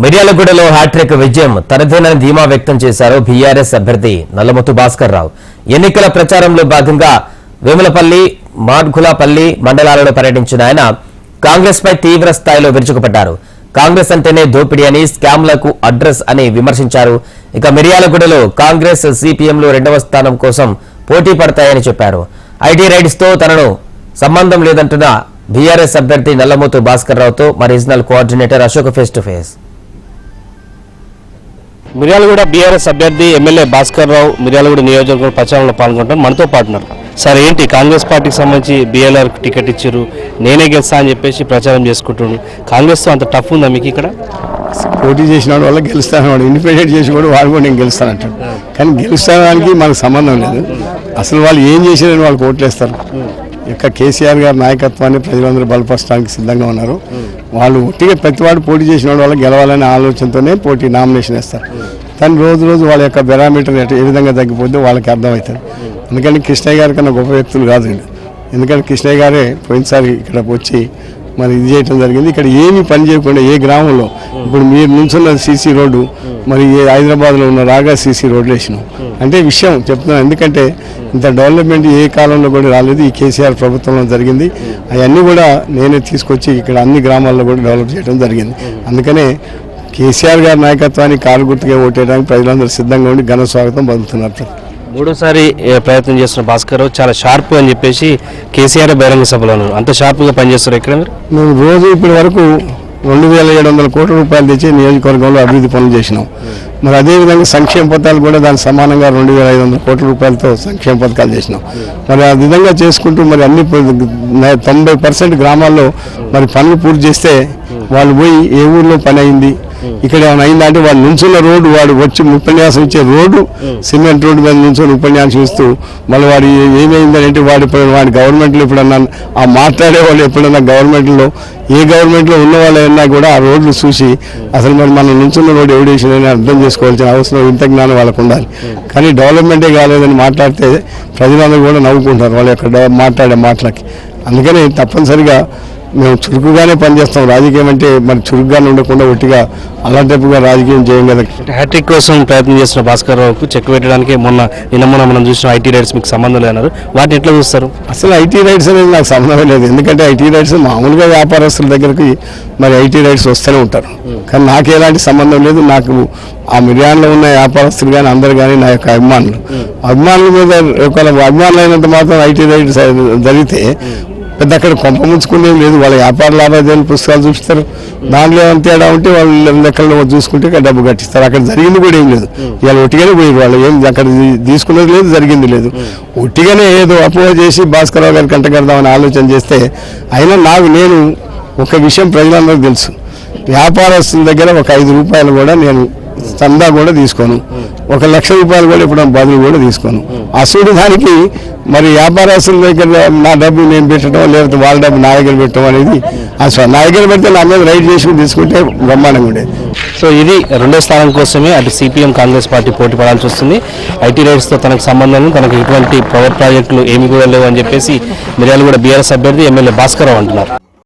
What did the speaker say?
మిర్యాలగూడలో హ్యాట్రిక్ విజయం తనదేనని ధీమా వ్యక్తం చేశారు బీఆర్ఎస్ అభ్యర్థి నల్లమోతు భాస్కర్ రావు. ఎన్నికల ప్రచారంలో భాగంగా వేములపల్లి, మార్గులపల్లి మండలాలలో పర్యటించిన ఆయన కాంగ్రెస్ పై తీవ్ర స్థాయిలో విరుచుకుపడ్డారు. కాంగ్రెస్ అంటేనే దోపిడీ అని, స్కామ్లకు అడ్రస్ అని విమర్శించారు. ఇక మిర్యాలగూడలో కాంగ్రెస్, సిపిఎంలు రెండవ స్థానం కోసం పోటీ పడతాయని చెప్పారు. ఐటీ రైడ్స్ తో తనను సంబంధం లేదంటున్న బీఆర్ఎస్ అభ్యర్థి నల్లమోతు భాస్కర్ రావుతో మా regional coordinator Ashok face to face. Miryalaguda BRS అభ్యర్థి ఎమ్మెల్యే భాస్కర్ రావు మిర్యాలగూడ నియోజకవర్గ ప్రచారంలో పాల్గొంటారు. మనతో పాటున్నారు. సార్, ఏంటి కాంగ్రెస్ పార్టీకి సంబంధించి బీఎల్ఆర్ టికెట్ ఇచ్చారు, నేనే గెలుస్తా అని చెప్పేసి ప్రచారం చేసుకుంటున్నాడు. కాంగ్రెస్తో అంత టఫ్ ఉందా మీకు ఇక్కడ? పోటీ చేసిన వల్ల గెలుస్తాను, వాడు ఇండిపెండెంట్ చేసి కూడా వాడు కూడా నేను గెలుస్తానంటాడు. కానీ గెలుస్తానికి మనకు సంబంధం లేదు. అసలు వాళ్ళు ఏం చేసిరని వాళ్ళు ఓట్లేస్తారు. ఇక కేసీఆర్ గారి నాయకత్వాన్ని ప్రజలందరూ బలపరచడానికి సిద్ధంగా ఉన్నారు. వాళ్ళు ఒట్టిగా ప్రతివాడు పోటీ చేసిన వల్ల గెలవాలనే ఆలోచనతోనే నామినేషన్ వేస్తారు. కానీ రోజు రోజు వాళ్ళ యొక్క బెరామీటర్ ఏ విధంగా తగ్గిపోతే వాళ్ళకి అర్థమవుతుంది. ఎందుకంటే కృష్ణయ్య గారి కన్నా గొప్ప వ్యక్తులు కాదు. ఎందుకంటే కృష్ణయ్య గారే పోయినసారి ఇక్కడ వచ్చి మరి ఇది చేయడం జరిగింది. ఇక్కడ ఏమీ పని చేయకుండా ఏ గ్రామంలో ఇప్పుడు మీరు నుంచున్న సీసీ రోడ్డు, మరి హైదరాబాద్లో ఉన్న రాగా సీసీ రోడ్లు వేసినాం అంటే విషయం చెప్తున్నాను. ఎందుకంటే ఇంత డెవలప్మెంట్ ఏ కాలంలో కూడా రాలేదు. ఈ కేసీఆర్ ప్రభుత్వంలో జరిగింది. అవన్నీ కూడా నేనే తీసుకొచ్చి ఇక్కడ అన్ని గ్రామాల్లో కూడా డెవలప్ చేయడం జరిగింది. అందుకనే కేసీఆర్ గారి నాయకత్వాన్ని కారు గుర్తుగా ఓటేయడానికి ప్రజలందరూ సిద్ధంగా ఉండి ఘన స్వాగతం పలుకుతున్నారు. మూడోసారి ప్రయత్నం చేస్తున్న భాస్కర్ చాలా షార్ప్ అని చెప్పేసి కేసీఆర్ బహిరంగ సభలో అంత షార్ప్గా పనిచేస్తారు. ఇక్కడ మేము రోజు ఇప్పటి వరకు 2700 కోట్ల రూపాయలు తెచ్చి నియోజకవర్గంలో అభివృద్ధి పనులు చేసినాం. మరి అదేవిధంగా సంక్షేమ పథకాలు కూడా దానికి సమానంగా 2500 కోట్ల రూపాయలతో సంక్షేమ పథకాలు చేసినాం. మరి ఆ విధంగా చేసుకుంటూ మరి అన్ని 90% గ్రామాల్లో మరి పనులు పూర్తి చేస్తే వాళ్ళు పోయి ఏ ఊర్లో పని అయింది, ఇక్కడ ఏమైనా అయిందా అంటే వాళ్ళు నుంచున్న రోడ్డు, వాడు వచ్చి ఉపన్యాసం ఇచ్చే రోడ్డు సిమెంట్ రోడ్డు మీద నుంచొని ఉపన్యాసం ఇస్తూ మళ్ళీ వాడు ఏమైందని అంటే వాడి గవర్నమెంట్లో ఎప్పుడన్నా ఆ మాట్లాడే వాళ్ళు ఎప్పుడన్నా గవర్నమెంట్లో ఏ గవర్నమెంట్లో ఉన్న వాళ్ళైనా కూడా ఆ రోడ్లు చూసి అసలు మరి మనం నుంచున్న రోడ్డు ఎవడేషన్ అర్థం చేసుకోవాల్సిన అవసరం ఇంత జ్ఞానం వాళ్ళకు ఉండాలి. కానీ డెవలప్మెంటే కాలేదని మాట్లాడితే ప్రజలందరూ కూడా నవ్వుకుంటారు వాళ్ళ యొక్క మాట్లాడే మాటలకి. అందుకని తప్పనిసరిగా మేము చురుకుగానే పనిచేస్తాం. రాజకీయం అంటే మరి చురుకుగానే ఉండకుండా ఒట్టిగా అలాంటిగా రాజకీయం చేయం కదా. హ్యాట్రిక్ కోసం ప్రయత్నం చేస్తున్న భాస్కర్ రావుకు చెక్ పెట్టడానికి నిన్న మనం చూసిన ఐటీ రైట్స్ మీకు సంబంధం లేదన్నారు. వాటిని ఎట్లా చూస్తారు? అసలు ఐటీ రైట్స్ అనేది నాకు సంబంధం లేదు. ఎందుకంటే ఐటీ రైట్స్ మామూలుగా వ్యాపారస్తుల దగ్గరికి మరి ఐటీ రైట్స్ వస్తూనే ఉంటారు. కానీ నాకు ఎలాంటి సంబంధం లేదు. నాకు ఆ మిర్యాలలో ఉన్న వ్యాపారస్తులు కానీ అందరు కానీ నా యొక్క అభిమానుల మీద ఒకవేళ అభిమానులు అయినంత మాత్రం ఐటీ రైట్స్ జరిగితే పెద్ద అక్కడ కొంప ముంచుకునేది లేదు. వాళ్ళ వ్యాపార లాభాదేవీలు పుస్తకాలు చూపిస్తారు. దాంట్లో ఏమైనా తేడా ఉంటే వాళ్ళ లెక్కల్లో చూసుకుంటే డబ్బు కట్టిస్తారు. అక్కడ జరిగింది కూడా ఏం లేదు. ఇవాళ ఒట్టిగానే పోయి వాళ్ళు ఏం అక్కడ తీసుకున్నది లేదు, జరిగింది లేదు. ఒట్టిగానే ఏదో అపోహ చేసి భాస్కర్ రావు గారికి కంటగడదామని ఆలోచన చేస్తే అయినా నేను ఒక విషయం ప్రజలందరికీ తెలుసు. వ్యాపారస్తుల దగ్గర ఒక 5 రూపాయలు కూడా నేను చందా కూడా తీసుకోను, 1 లక్ష రూపాయలు కూడా ఇప్పుడు బదులు కూడా తీసుకోను. అసలు దానికి మరి వ్యాపారస్తుల దగ్గర నా డబ్బు నేను పెట్టడం లేకపోతే వాళ్ళ డబ్బు నా దగ్గర పెట్టడం అనేది అసలు నా దగ్గర పెడితే నా మీద రైట్ చేసుకుని తీసుకుంటే బ్రహ్మాండంగా ఉండేది. సో ఇది రెండో స్థానం కోసమే అటు సిపిఎం కాంగ్రెస్ పార్టీ పోటీ పడాల్సి వస్తుంది. ఐటీ రైట్స్తో తనకు సంబంధం, తనకు ఇటువంటి పవర్ ప్రాజెక్టులు ఏమి కూడా లేవు అని చెప్పేసి మిర్యాలగూడ బీఆర్ఎస్ అభ్యర్థి ఎమ్మెల్యే భాస్కర్ రావు అంటున్నారు.